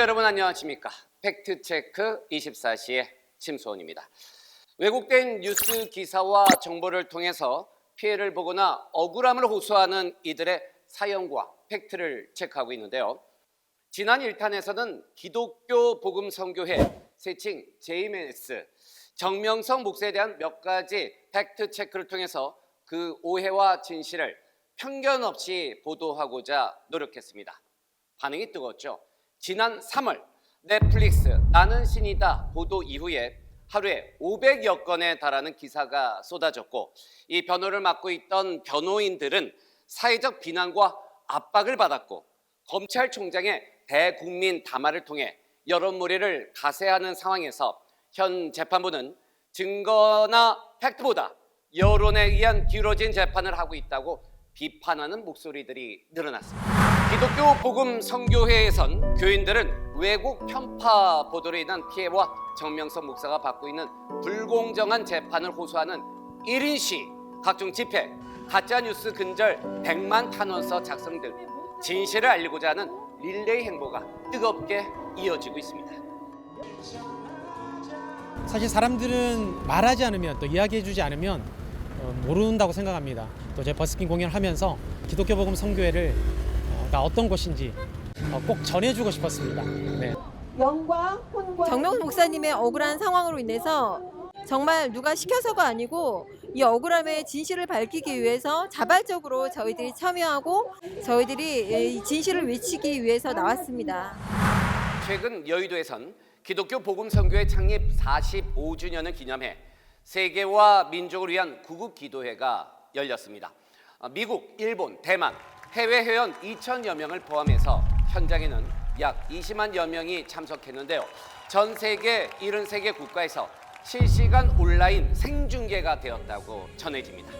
애청자 여러분 안녕하십니까? 팩트체크 24시의 심수원입니다. 왜곡된 뉴스 기사와 정보를 통해서 피해를 보거나 억울함을 호소하는 이들의 사연과 팩트를 체크하고 있는데요. 지난 1탄에서는 기독교 복음선교회 세칭 JMS 정명석 목사에 대한 몇 가지 팩트 체크를 통해서 그 오해와 진실을 편견 없이 보도하고자 노력했습니다. 반응이 뜨거웠죠. 지난 3월 넷플릭스 나는 신이다 보도 이후에 하루에 500여 건에 달하는 기사가 쏟아졌고, 이 변호를 맡고 있던 변호인들은 사회적 비난과 압박을 받았고, 검찰총장의 대국민 담화를 통해 여론몰이를 가세하는 상황에서 현 재판부는 증거나 팩트보다 여론에 의한 기울어진 재판을 하고 있다고 비판하는 목소리들이 늘어났습니다. 기독교 복음 선교회에선 교인들은 왜곡 편파 보도로 인한 피해와 정명석 목사가 받고 있는 불공정한 재판을 호소하는 1인 시, 각종 집회, 가짜뉴스 근절 100만 탄원서 작성 등 진실을 알리고자 하는 릴레이 행보가 뜨겁게 이어지고 있습니다. 사실 사람들은 말하지 않으면, 또 이야기해주지 않으면 모른다고 생각합니다. 또 제 버스킹 공연을 하면서 기독교 복음 선교회가 어떤 곳인지 꼭 전해주고 싶었습니다. 네. 정명석 목사님의 억울한 상황으로 인해서 정말 누가 시켜서가 아니고 이 억울함의 진실을 밝히기 위해서 자발적으로 저희들이 참여하고 저희들이 이 진실을 외치기 위해서 나왔습니다. 최근 여의도에선 기독교 복음선교회 창립 45주년을 기념해 세계와 민족을 위한 구국기도회가 열렸습니다. 미국, 일본, 대만, 해외 회원 2,000여 명을 포함해서 현장에는 약 20만여 명이 참석했는데요. 전 세계 73개 국가에서 실시간 온라인 생중계가 되었다고 전해집니다.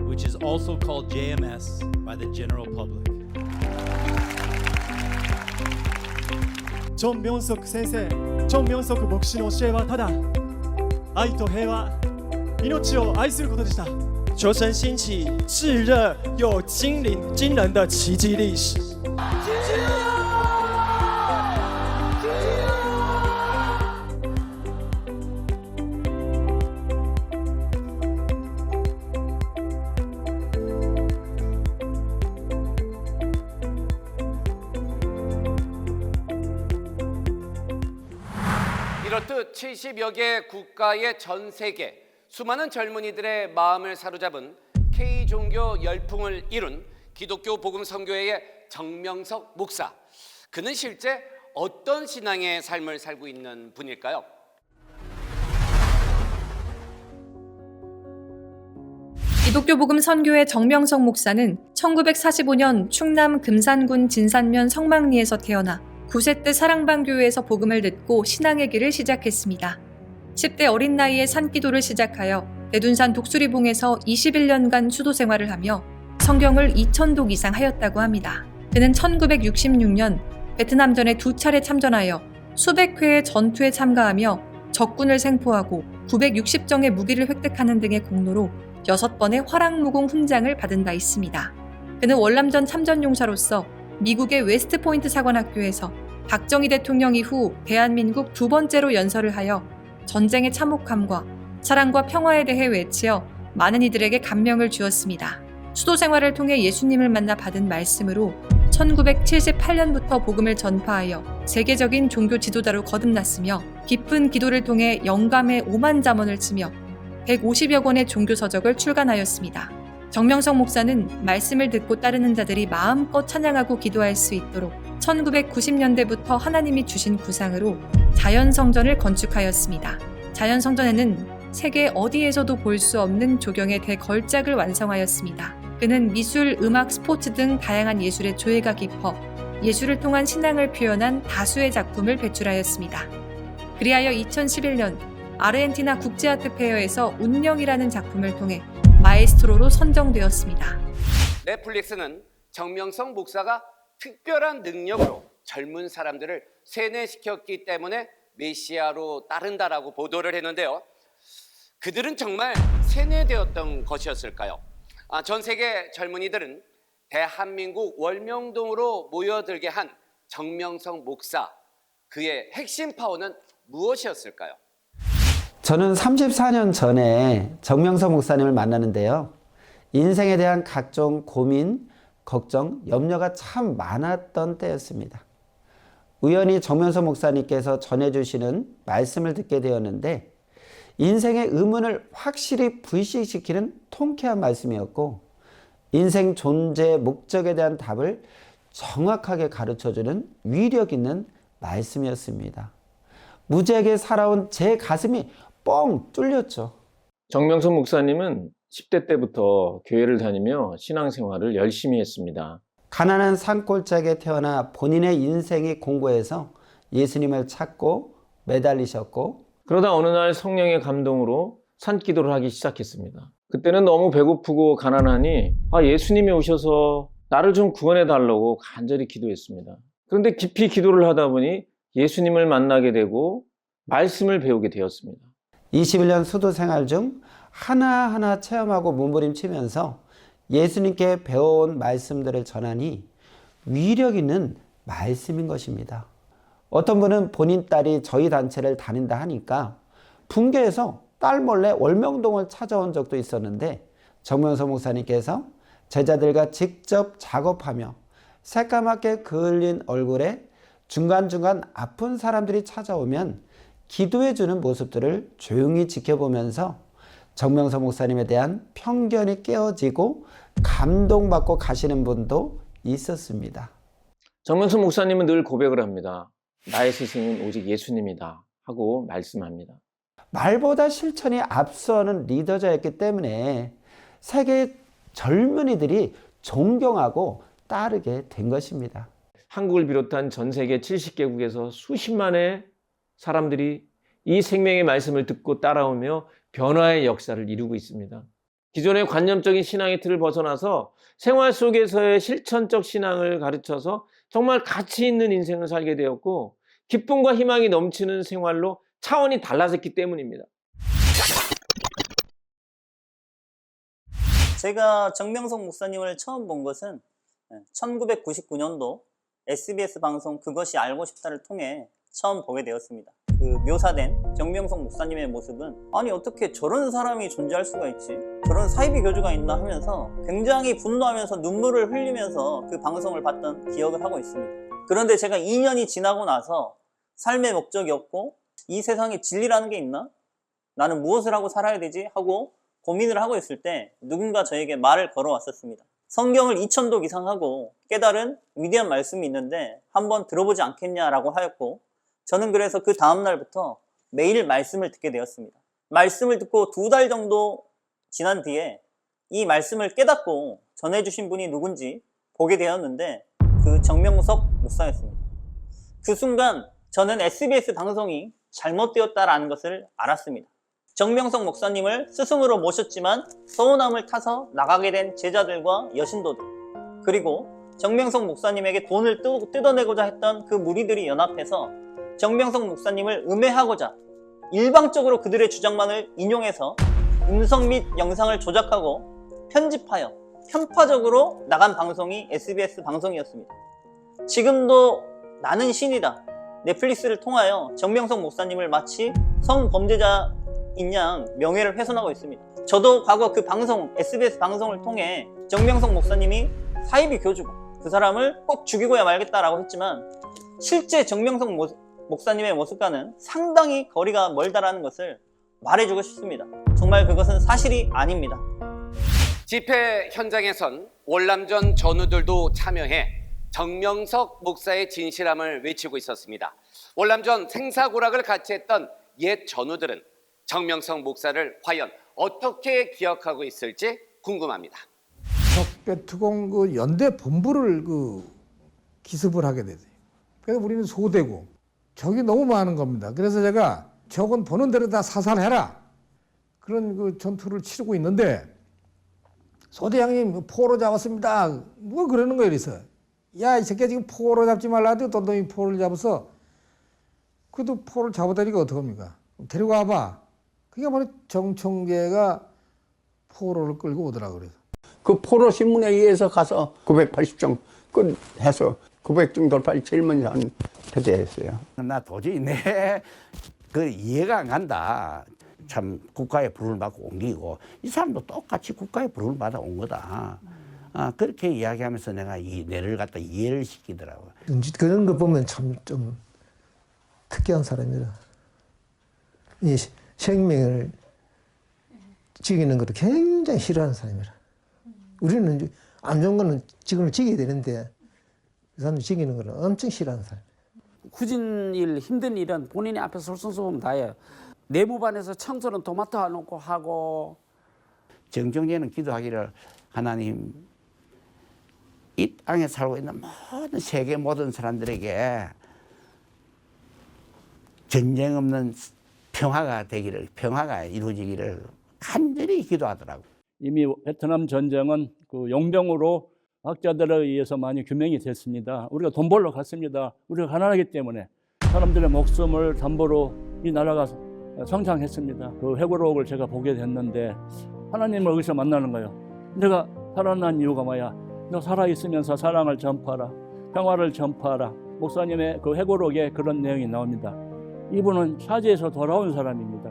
Which is also called JMS by the general public. チョン・ミョンソク先生、チョン・ミョンソク牧師の教えはただ愛と平和、命を愛することでした。求神兴起炙热又惊人的奇迹历史。이렇듯 70여 개 국가의 전 세계 수많은 젊은이들의 마음을 사로잡은 K종교 열풍을 이룬 기독교 복음 선교회의 정명석 목사. 그는 실제 어떤 신앙의 삶을 살고 있는 분일까요? 기독교 복음 선교회 정명석 목사는 1945년 충남 금산군 진산면 성막리에서 태어나 9세 때 사랑방교회에서 복음을 듣고 신앙의 길을 시작했습니다. 10대 어린 나이에 산기도를 시작하여 대둔산 독수리봉에서 21년간 수도 생활을 하며 성경을 2,000독 이상 하였다고 합니다. 그는 1966년 베트남전에 2차례 참전하여 수백 회의 전투에 참가하며 적군을 생포하고 960정의 무기를 획득하는 등의 공로로 6번의 화랑무공 훈장을 받은 바 있습니다. 그는 월남전 참전용사로서 미국의 웨스트포인트 사관학교에서 박정희 대통령 이후 대한민국 두 번째로 연설을 하여 전쟁의 참혹함과 사랑과 평화에 대해 외치어 많은 이들에게 감명을 주었습니다. 수도 생활을 통해 예수님을 만나 받은 말씀으로 1978년부터 복음을 전파하여 세계적인 종교 지도자로 거듭났으며 깊은 기도를 통해 영감의 5만 잠언을 치며 150여 권의 종교 서적을 출간하였습니다. 정명석 목사는 말씀을 듣고 따르는 자들이 마음껏 찬양하고 기도할 수 있도록 1990년대부터 하나님이 주신 구상으로 자연성전을 건축하였습니다. 자연성전에는 세계 어디에서도 볼 수 없는 조경의 대걸작을 완성하였습니다. 그는 미술, 음악, 스포츠 등 다양한 예술의 조예가 깊어 예술을 통한 신앙을 표현한 다수의 작품을 배출하였습니다. 그리하여 2011년 아르헨티나 국제아트 페어에서 운명이라는 작품을 통해 마에스트로로 선정되었습니다. 넷플릭스는 정명석 목사가 특별한 능력으로 젊은 사람들을 세뇌시켰기 때문에 메시아로 따른다라고 보도를 했는데요. 그들은 정말 세뇌되었던 것이었을까요? 전 세계 젊은이들은 대한민국 월명동으로 모여들게 한 정명석 목사, 그의 핵심 파워는 무엇이었을까요? 저는 34년 전에 정명석 목사님을 만나는데요. 인생에 대한 각종 고민, 걱정, 염려가 참 많았던 때였습니다. 우연히 정명석 목사님께서 전해주시는 말씀을 듣게 되었는데 인생의 의문을 확실히 불식시키는 통쾌한 말씀이었고 인생 존재 목적에 대한 답을 정확하게 가르쳐주는 위력 있는 말씀이었습니다. 무지하게 살아온 제 가슴이 뻥 뚫렸죠. 정명석 목사님은 10대 때부터 교회를 다니며 신앙생활을 열심히 했습니다. 가난한 산골짜기에 태어나 본인의 인생이 공고해서 예수님을 찾고 매달리셨고 그러다 어느 날 성령의 감동으로 산기도를 하기 시작했습니다. 그때는 너무 배고프고 가난하니 예수님이 오셔서 나를 좀 구원해 달라고 간절히 기도했습니다. 그런데 깊이 기도를 하다 보니 예수님을 만나게 되고 말씀을 배우게 되었습니다. 21년 수도 생활 중 하나하나 체험하고 몸부림치면서 예수님께 배워온 말씀들을 전하니 위력 있는 말씀인 것입니다. 어떤 분은 본인 딸이 저희 단체를 다닌다 하니까 분개해서 딸 몰래 월명동을 찾아온 적도 있었는데 정명석 목사님께서 제자들과 직접 작업하며 새까맣게 그을린 얼굴에 중간중간 아픈 사람들이 찾아오면 기도해주는 모습들을 조용히 지켜보면서 정명석 목사님에 대한 편견이 깨어지고 감동받고 가시는 분도 있었습니다. 정명석 목사님은 늘 고백을 합니다. 나의 스승은 오직 예수님이다 하고 말씀합니다. 말보다 실천이 앞서는 리더자였기 때문에 세계의 젊은이들이 존경하고 따르게 된 것입니다. 한국을 비롯한 전 세계 70개국에서 수십만의 사람들이 이 생명의 말씀을 듣고 따라오며 변화의 역사를 이루고 있습니다. 기존의 관념적인 신앙의 틀을 벗어나서 생활 속에서의 실천적 신앙을 가르쳐서 정말 가치 있는 인생을 살게 되었고 기쁨과 희망이 넘치는 생활로 차원이 달라졌기 때문입니다. 제가 정명석 목사님을 처음 본 것은 1999년도 SBS 방송 그것이 알고 싶다를 통해 처음 보게 되었습니다. 그 묘사된 정명석 목사님의 모습은 아니 어떻게 저런 사람이 존재할 수가 있지? 저런 사이비 교주가 있나 하면서 굉장히 분노하면서 눈물을 흘리면서 그 방송을 봤던 기억을 하고 있습니다. 그런데 제가 2년이 지나고 나서 삶의 목적이 없고 이 세상에 진리라는 게 있나? 나는 무엇을 하고 살아야 되지? 하고 고민을 하고 있을 때 누군가 저에게 말을 걸어왔었습니다. 성경을 2000독 이상 하고 깨달은 위대한 말씀이 있는데 한번 들어보지 않겠냐라고 하였고 저는 그래서 그 다음날부터 매일 말씀을 듣게 되었습니다. 말씀을 듣고 2달 정도 지난 뒤에 이 말씀을 깨닫고 전해주신 분이 누군지 보게 되었는데 그 정명석 목사였습니다. 그 순간 저는 SBS 방송이 잘못되었다라는 것을 알았습니다. 정명석 목사님을 스승으로 모셨지만 서운함을 타서 나가게 된 제자들과 여신도들, 그리고 정명석 목사님에게 돈을 뜯어내고자 했던 그 무리들이 연합해서 정명석 목사님을 음해하고자 일방적으로 그들의 주장만을 인용해서 음성 및 영상을 조작하고 편집하여 편파적으로 나간 방송이 SBS 방송이었습니다. 지금도 나는 신이다 넷플릭스를 통하여 정명석 목사님을 마치 성범죄자인 양 명예를 훼손하고 있습니다. 저도 과거 그 방송, SBS 방송을 통해 정명석 목사님이 사이비 교주고 그 사람을 꼭 죽이고야 말겠다라고 했지만 실제 정명석 목사님의 모습과는 상당히 거리가 멀다라는 것을 말해주고 싶습니다. 정말 그것은 사실이 아닙니다. 집회 현장에선 월남전 전우들도 참여해 정명석 목사의 진실함을 외치고 있었습니다. 월남전 생사고락을 같이 했던 옛 전우들은 정명석 목사를 과연 어떻게 기억하고 있을지 궁금합니다. 적폐특공 그 연대 본부를 기습을 하게 되죠. 그래서 우리는 소되고 적이 너무 많은 겁니다. 그래서 제가 적은 보는 대로 다 사살해라 그런 그 전투를 치르고 있는데 소대장님 포로 잡았습니다. 누가 그러는 거예요? 그래서 야, 이 새끼야 지금 포로 잡지 말라 하더니 어떤 놈이 포를 잡아서 그래도 포를 잡아다니까 어떡합니까? 데리고 와봐. 그게 바로 정청계가 포로를 끌고 오더라 그래서. 그 포로 신문에 의해서 가서 980점 해서 900점 돌파를 제일 먼저 한 대대했어요. 나 도저히 그 이해가 안 간다. 참 국가의 부름을 받고 옮기고 이 사람도 똑같이 국가의 부름을 받아 온 거다. 그렇게 이야기하면서 내가 이 뇌를 갖다 이해를 시키더라고요. 그런 거 보면 참 좀 특이한 사람이라. 이 생명을 죽이는 것도 굉장히 싫어하는 사람이라. 우리는 안 좋은 거는 지금을 죽여야 되는데 그 사람이 죽이는 거는 엄청 싫어하는 사람. 굳은 일, 힘든 일은 본인이 앞에 솔선수범 다 해요. 내무반에서 청소는 도맡아 놓고 하고. 정청래는 기도하기를 하나님 이 땅에 살고 있는 모든 세계 모든 사람들에게 전쟁 없는 평화가 이루어지기를 간절히 기도하더라고. 이미 베트남 전쟁은 그 용병으로 학자들에 의해서 많이 규명이 됐습니다. 우리가 돈 벌러 갔습니다. 우리가 가난하기 때문에 사람들의 목숨을 담보로 이 나라가 성장했습니다. 그 회고록을 제가 보게 됐는데 하나님을 여기서 만나는 거예요. 내가 살아난 이유가 뭐야? 너 살아있으면서 사랑을 전파하라. 평화를 전파하라. 목사님의 그 회고록에 그런 내용이 나옵니다. 이분은 사지에서 돌아온 사람입니다.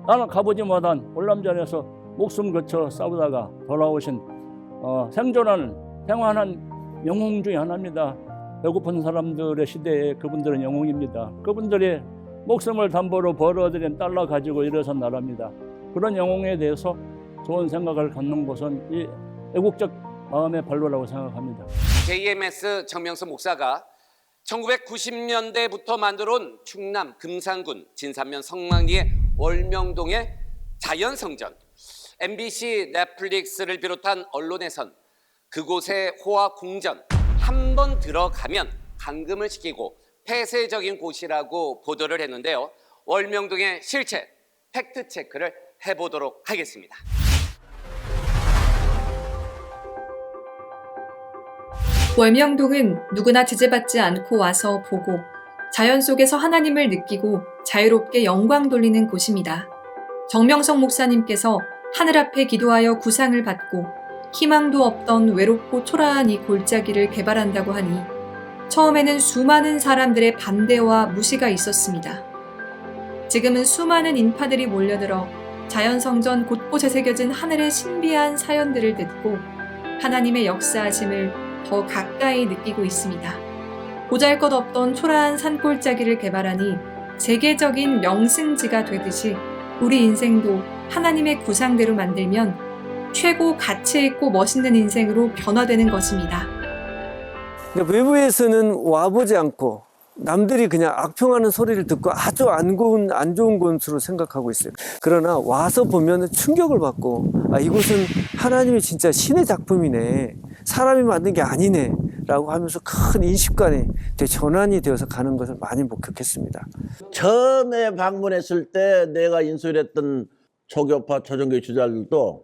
나는 가보지 못한 월남전에서 목숨 거쳐 싸우다가 돌아오신 생존하는 평안한 영웅 중에 하나입니다. 배고픈 사람들의 시대에 그분들은 영웅입니다. 그분들이 목숨을 담보로 벌어들인 달러 가지고 일어선 나라입니다. 그런 영웅에 대해서 좋은 생각을 갖는 것은 이 애국적 마음의 발로라고 생각합니다. JMS 정명석 목사가 1990년대부터 만들어온 충남 금산군 진산면 성막리의 월명동의 자연성전, MBC, 넷플릭스를 비롯한 언론에선 그곳의 호화 궁전 한 번 들어가면 감금을 시키고 폐쇄적인 곳이라고 보도를 했는데요. 월명동의 실체 팩트 체크를 해보도록 하겠습니다. 월명동은 누구나 제재받지 않고 와서 보고 자연 속에서 하나님을 느끼고 자유롭게 영광 돌리는 곳입니다. 정명석 목사님께서 하늘 앞에 기도하여 구상을 받고 희망도 없던 외롭고 초라한 이 골짜기를 개발한다고 하니 처음에는 수많은 사람들의 반대와 무시가 있었습니다. 지금은 수많은 인파들이 몰려들어 자연성전 곳곳에 새겨진 하늘의 신비한 사연들을 듣고 하나님의 역사하심을 더 가까이 느끼고 있습니다. 보잘것없던 초라한 산골짜기를 개발하니 세계적인 명승지가 되듯이 우리 인생도 하나님의 구상대로 만들면 최고 가치 있고 멋있는 인생으로 변화되는 것입니다. 외부에서는 와보지 않고 남들이 그냥 악평하는 소리를 듣고 아주 안 좋은 곳으로 생각하고 있어요. 그러나 와서 보면 충격을 받고 이곳은 하나님이 진짜 신의 작품이네, 사람이 만든 게 아니네 라고 하면서 큰 인식관에 전환이 되어서 가는 것을 많이 목격했습니다. 처음에 방문했을 때 내가 인수했던 초교파 초정교회 주자들도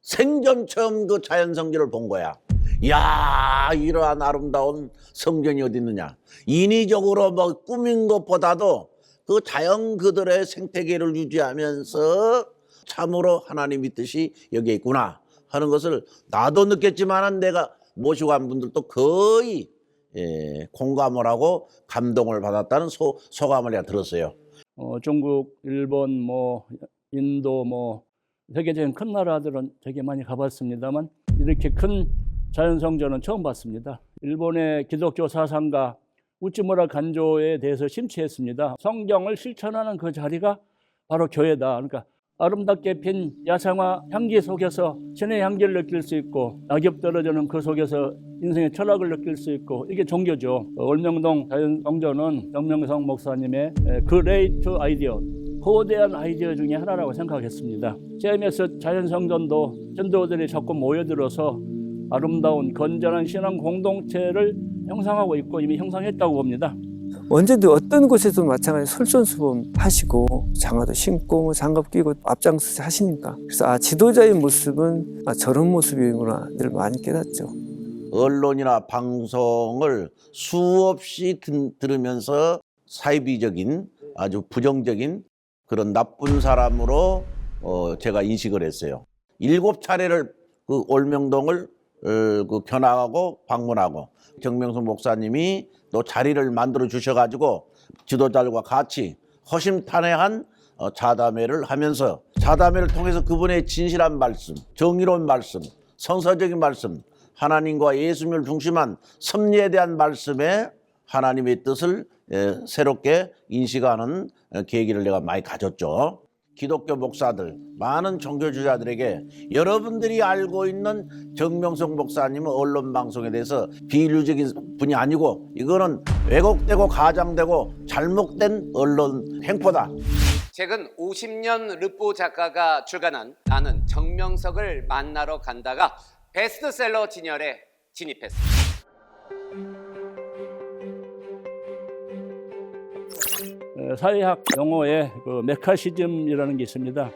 생전 처음 그 자연성전을 본 거야. 이야, 이러한 아름다운 성전이 어디 있느냐. 인위적으로 뭐 꾸민 것보다도 그 자연 그들의 생태계를 유지하면서 참으로 하나님의 뜻이 여기에 있구나 하는 것을 나도 느꼈지만 내가 모시고 간 분들도 거의 공감을 하고 감동을 받았다는 소감을 내가 들었어요. 중국, 일본, 인도, 세계적인 큰 나라들은 되게 많이 가봤습니다만 이렇게 큰 자연성전은 처음 봤습니다. 일본의 기독교 사상가 우찌무라 간조에 대해서 심취했습니다. 성경을 실천하는 그 자리가 바로 교회다. 그러니까 아름답게 핀 야생화 향기 속에서 신의 향기를 느낄 수 있고 낙엽 떨어지는 그 속에서 인생의 철학을 느낄 수 있고 이게 종교죠. 월명동 자연성전은 정명석 목사님의 그레이트 아이디어, 거대한 아이디어 중에 하나라고 생각했습니다. JMS 자연성전도 전도들이 자꾸 모여들어서 아름다운 건전한 신앙 공동체를 형성하고 있고 이미 형성했다고 봅니다. 언제든 어떤 곳에도 마찬가지 솔선수범 하시고 장화도 신고 장갑 끼고 앞장서서 하시니까 그래서 지도자의 모습은 저런 모습이구나 늘 많이 깨닫죠. 언론이나 방송을 수없이 들으면서 사이비적인 아주 부정적인 그런 나쁜 사람으로 제가 인식을 했어요. 7차례를 그 올명동을 그 견학하고 방문하고 정명석 목사님이 또 자리를 만들어 주셔가지고 지도자들과 같이 허심탄회한 자담회를 하면서 자담회를 통해서 그분의 진실한 말씀, 정의로운 말씀, 성서적인 말씀, 하나님과 예수님을 중심한 섭리에 대한 말씀에 하나님의 뜻을 새롭게 인식하는 계기를 내가 많이 가졌죠. 기독교 목사들, 많은 종교주자들에게 여러분들이 알고 있는 정명석 목사님은 언론 방송에 대해서 비인류적인 분이 아니고 이거는 왜곡되고 가장되고 잘못된 언론 행포다. 최근 50년 르포 작가가 출간한 나는 정명석을 만나러 간다가 베스트셀러 진열에 진입했습니다. 사회학 용어에 그 메카시즘이라는 게 있습니다.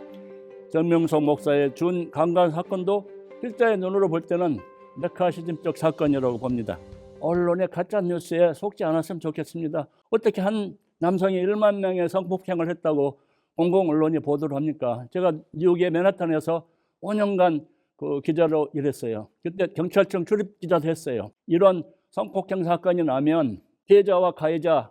정명석 목사의 준 강간 사건도 필자의 눈으로 볼 때는 메카시즘적 사건이라고 봅니다. 언론의 가짜 뉴스에 속지 않았으면 좋겠습니다. 어떻게 한 남성이 1만 명의 성폭행을 했다고 공공 언론이 보도를 합니까? 제가 뉴욕의 맨하탄에서 5년간 그 기자로 일했어요. 그때 경찰청 출입 기자도 했어요. 이런 성폭행 사건이 나면 피해자와 가해자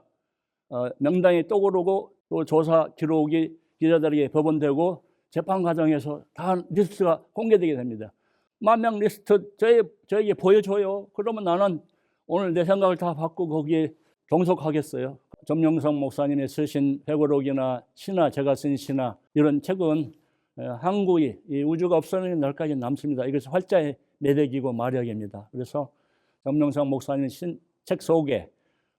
명단이 떠오르고 또 조사 기록이 기자들에게 법원되고 재판 과정에서 다 리스트가 공개되게 됩니다. 10,000명 리스트 저에게 보여줘요. 그러면 나는 오늘 내 생각을 다 바꾸고 거기에 종속하겠어요. 정명석 목사님의 쓰신 백오록이나 신화, 제가 쓴 신화 이런 책은 항구이 이 우주가 없어지는 날까지 남습니다. 이것이 활자의 매력이고 마력입니다. 그래서 정명석 목사님 책 속에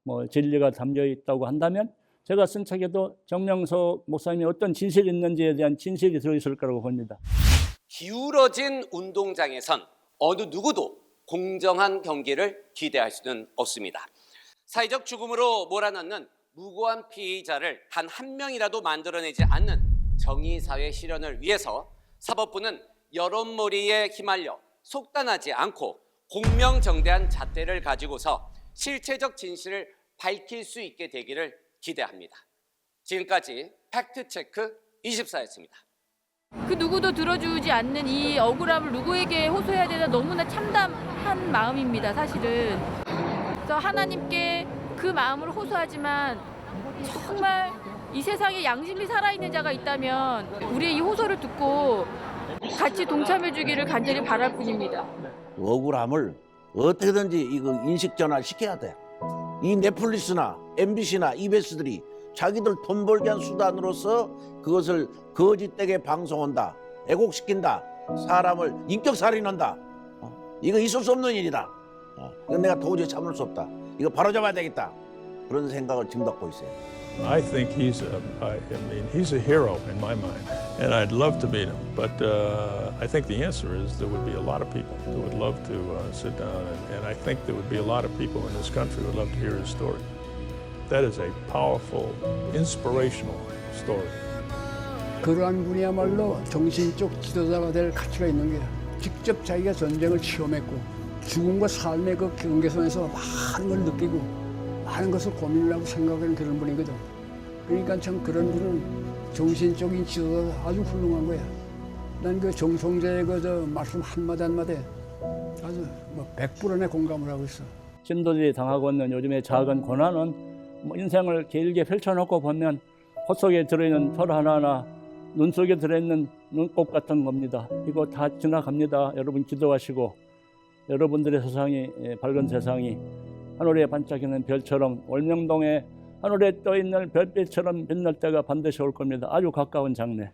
뭐 진리가 담겨 있다고 한다면 제가 쓴 책에도 정명석 목사님이 어떤 진실이 있는지에 대한 진실이 들어있을 거라고 봅니다. 기울어진 운동장에선 어느 누구도 공정한 경기를 기대할 수는 없습니다. 사회적 죽음으로 몰아넣는 무고한 피의자를 단 한 명이라도 만들어내지 않는 정의사회 실현을 위해서 사법부는 여론몰이에 휘말려 속단하지 않고 공명정대한 잣대를 가지고서 실체적 진실을 밝힐 수 있게 되기를 기대합니다. 지금까지 팩트체크 24였습니다. 그 누구도 들어주지 않는 이 억울함을 누구에게 호소해야 되나 너무나 참담한 마음입니다, 사실은. 그래서 하나님께 그 마음을 호소하지만 정말 이 세상에 양심이 살아있는 자가 있다면 우리의 이 호소를 듣고 같이 동참해 주기를 간절히 바랄 뿐입니다. 억울함을 어떻게든지 이거 인식 전환 시켜야 돼. 이 넷플릭스나 MBC나 EBS들이 자기들 돈 벌기 한 수단으로서 그것을 거짓되게 방송한다, 애곡시킨다, 사람을 인격살인한다. 이거 있을 수 없는 일이다. 이건 내가 도저히 참을 수 없다. 이거 바로잡아야 되겠다. 그런 생각을 지금 갖고 있어요. I think he's a hero in my mind, and I'd love to meet him. But I think the answer is there would be a lot of people who would love to sit down, and I think there would be a lot of people in this country who would love to hear his story. That is a powerful, inspirational story. 그러한 분이야말로 정신적 지도자가 될 가치가 있는 거야. 직접 자기가 전쟁을 체험했고 죽음과 삶의 그 경계선에서 많은 걸 느끼고 많은 것을 고민을 하고 생각하는 그런 분이거든. 그러니까 참 그런 분은 정신적인 지도자 아주 훌륭한 거야. 난 그 정성재의 그 말씀 한마디 한마디 아주 100%내 공감을 하고 있어. 신도들이 당하고 있는 요즘의 작은 고난은 인생을 길게 펼쳐놓고 보면 콧 속에 들어있는 털 하나하나 눈 속에 들어있는 눈곱 같은 겁니다. 이거 다 지나갑니다. 여러분 기도하시고 여러분들의 세상이 밝은 세상이 하늘에 반짝이는 별처럼 월명동에 하늘에 떠있는 별빛처럼 빛날 때가 반드시 올 겁니다. 아주 가까운 장래.